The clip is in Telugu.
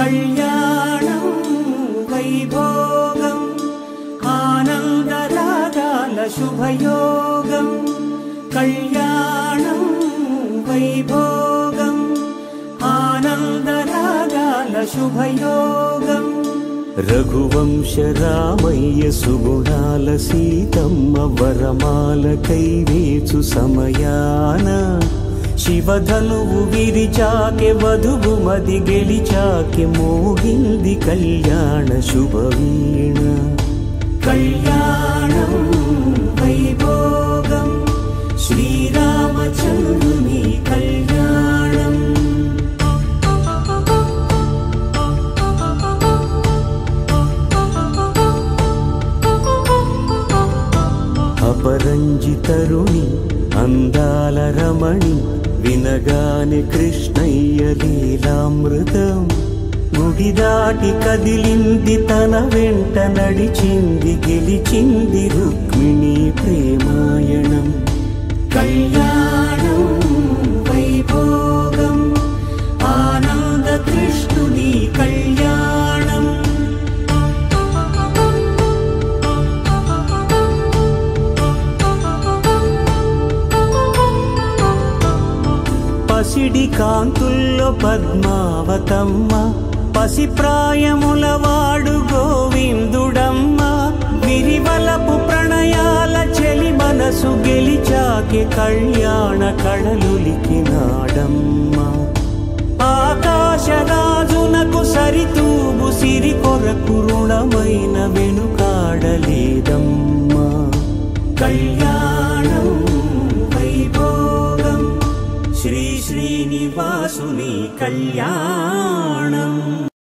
కళ్యాణం వైభోగం ఆనందరాగాల శుభయోగం కళ్యాణం వైభోగం ఆనందరాగాల శుభయోగం రఘువంశ రామయ్య సుగుణాల సీతమ్మ వరమాల కైవేచు సమయాన శివధనువు విరిచాకె వధువు మది గెలిచాకె మోగింది కళ్యాణ శుభవీణ కళ్యాణం వైభోగం శ్రీరామచంద్రుని కళ్యాణం అపరంజి తరుణి అందాల రమణి వినగానే కృష్ణయ్య లీలామృతం గుడి దాటి కదిలింది తన వెంట నడిచింది గెలిచింది రుక్మిణి ప్రేమాయణం కళ్యాణం వైభోగం ఆనంద కృష్ణుని కళ్యాణం పసిడి కాంతుల్లో పద్మావతమ్మ పసిప్రాయముల వాడు గోవిందుడమ్మ విరివలపు ప్రణయాల చెలి మనసు గెలిచాకె కళ్యాణ కళలులికినాడమ్మ ఆకాశరాజునకు సరితూగు సిరి కొరకు రుణమైన వెనుకాడలేదమ్మా కళ్యాణం వైభోగం శ్రీ శ్రీనివాసుని కళ్యాణం